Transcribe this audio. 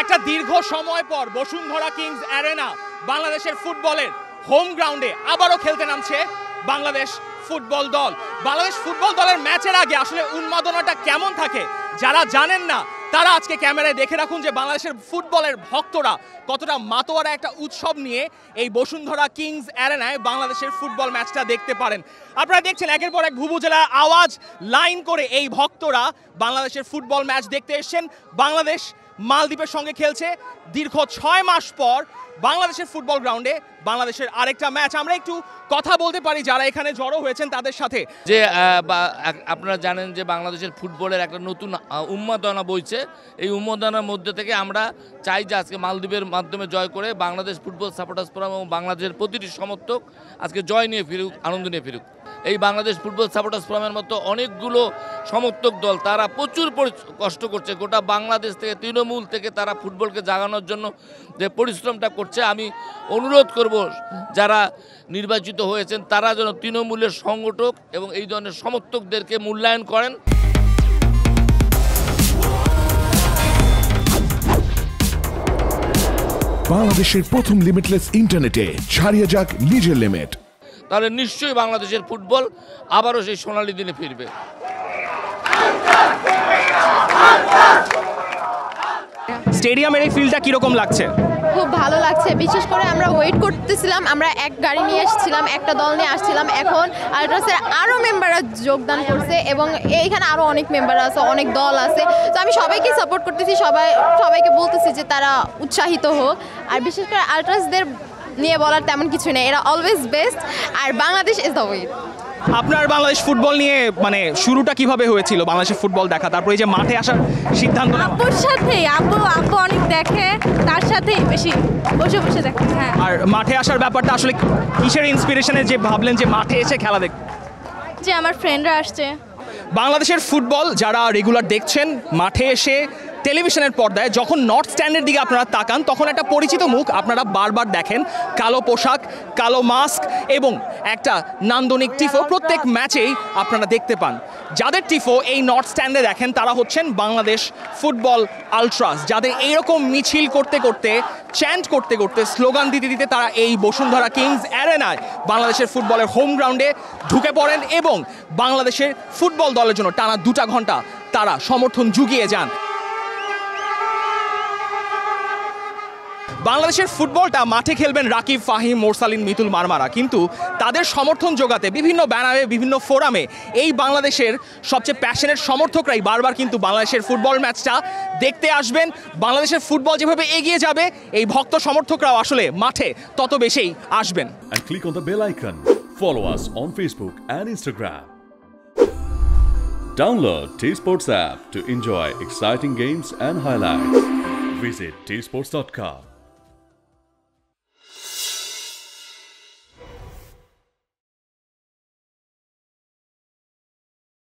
একটা দীর্ঘ সময় পর বসুন্ধরা কিংস অ্যারেনা বাংলাদেশের ফুটবলের হোম গ্রাউন্ডে আবারও খেলতে নামছে বাংলাদেশ ফুটবল দল। বাংলাদেশ ফুটবল দলের ম্যাচের আগে আসলে উন্মাদনাটা কেমন থাকে যারা জানেন না তারা আজকে ক্যামেরায় দেখে রাখুন যে বাংলাদেশের ফুটবলের ভক্তরা কতটা মাতোয়ারা একটা উৎসব নিয়ে এই বসুন্ধরা কিংস অ্যারেনায় বাংলাদেশের ফুটবল ম্যাচটা দেখতে পারেন। আপনারা দেখছেন একের পর এক ভুবুজেলার আওয়াজ লাইন করে এই ভক্তরা বাংলাদেশের ফুটবল ম্যাচ দেখতে এসেছেন। বাংলাদেশ মালদ্বীপের সঙ্গে খেলছে দীর্ঘ 6 মাস পর বাংলাদেশের ফুটবল গ্রাউন্ডে বাংলাদেশের আরেকটা ম্যাচ। আমরা একটু কথা বলতে পারি যারা এখানে জড়ো হয়েছেন তাদের সাথে। যে আপনারা জানেন যে বাংলাদেশের ফুটবলের একটা নতুন উন্মাদনা বইছে। এই উন্মাদনার মধ্যে থেকে আমরা চাই যে আজকে মালদ্বীপের মাধ্যমে জয় করে বাংলাদেশ ফুটবল সাপোর্টার্স ফোরাম এবং বাংলাদেশের প্রতিটি সমর্থক আজকে জয় নিয়ে ফিরুক, আনন্দ নিয়ে ফিরুক। এই বাংলাদেশ ফুটবল সাপোর্টার্স ফোরামের মতো অনেকগুলো সমর্থক দল তারা প্রচুর কষ্ট করছে। গোটা বাংলাদেশ থেকে তৃণমূল থেকে তারা ফুটবলকে জাগানোর জন্য যে পরিশ্রমটা করছে, আমি অনুরোধ করব যারা নির্বাচিত হয়েছেন তারা যেন তৃণমূলের সংগঠক এবং এই ধরনের সমর্থকদেরকে মূল্যায়ন করেন। বাংলাদেশের প্রথম লিমিটলেস ইন্টারনেটে ছাড়িয়ে যাক নিজের লিমিট। তাহলে নিশ্চয়ই বাংলাদেশের ফুটবল আবারও সেই সোনালী দিনে ফিরবে। স্টেডিয়ামের এই ফিল্ডটা কিরকম লাগছে? খুব ভালো লাগছে, বিশেষ করে আমরা ওয়েট করতেছিলাম। আমরা এক গাড়ি নিয়ে এসেছিলাম, একটা দল নিয়ে আসছিলাম। এখন আল্ট্রাসের আরও মেম্বাররা যোগদান করছে এবং এইখানে আরও অনেক মেম্বার আছে, অনেক দল আছে। তো আমি সবাইকে সাপোর্ট করতেছি, সবাইকে বলতেছি যে তারা উৎসাহিত হোক। আর বিশেষ করে আল্ট্রাসদের নিয়ে বলার তেমন কিছু নেই, এরা অলওয়েজ বেস্ট। আর বাংলাদেশ ইজ দ্য ওয়ে। আপনার বাংলাদেশ ফুটবল নিয়ে মানে শুরুটা কিভাবে হয়েছিল? বাংলাদেশের ফুটবল দেখা, তারপরে এই যে মাঠে আসার সিদ্ধান্ত নেওয়া? আব্বুর সাথেই, আব্বু অনেক দেখে, তার সাথেই বেশি বসে বসে দেখে। হ্যাঁ। আর মাঠে আসার ব্যাপারটা আসলে কিসের ইন্সপিরেশনে যে ভাবলেন যে মাঠে এসে খেলা দেখ? যে আমার ফ্রেন্ডরা আসছে। বাংলাদেশের ফুটবল যারা রেগুলার দেখছেন মাঠে এসে টেলিভিশনের পর্দায় যখন নর্থ স্ট্যান্ডের দিকে আপনারা তাকান তখন একটা পরিচিত মুখ আপনারা বারবার দেখেন। কালো পোশাক, কালো মাস্ক এবং একটা নান্দনিক টিফো প্রত্যেক ম্যাচেই আপনারা দেখতে পান। যাদের টিফো এই নর্থ স্ট্যান্ডে দেখেন তারা হচ্ছেন বাংলাদেশ ফুটবল আলট্রাস, যাদের এইরকম মিছিল করতে করতে, চ্যান্ট করতে করতে, স্লোগান দিতে দিতে তারা এই বসুন্ধরা কিংস অ্যারেনায় বাংলাদেশের ফুটবলের হোম গ্রাউন্ডে ঢুকে পড়েন এবং বাংলাদেশের ফুটবল দলের জন্য টানা 2 ঘন্টা তারা সমর্থন জুগিয়ে যান। বাংলাদেশের ফুটবলটা মাঠে খেলবেন রাকিব, ফাহিম, মোরসালিন, মিতুল, মারমারা, কিন্তু তাদের সমর্থন জোগাতে বিভিন্ন ব্যানারে, বিভিন্ন ফোরামে এই বাংলাদেশের সবচেয়ে প্যাশনেট সমর্থকরাই বারবার কিন্তু বাংলাদেশের ফুটবল ম্যাচটা দেখতে আসবেন। বাংলাদেশের ফুটবল যেভাবে এগিয়ে যাবে এই ভক্ত সমর্থকরাও আসলে মাঠে তত বেশি আসবেন। And click on the bell icon. Follow us on Facebook and Instagram. Download T-Sports app to enjoy exciting games and highlights. Visit tsports.com.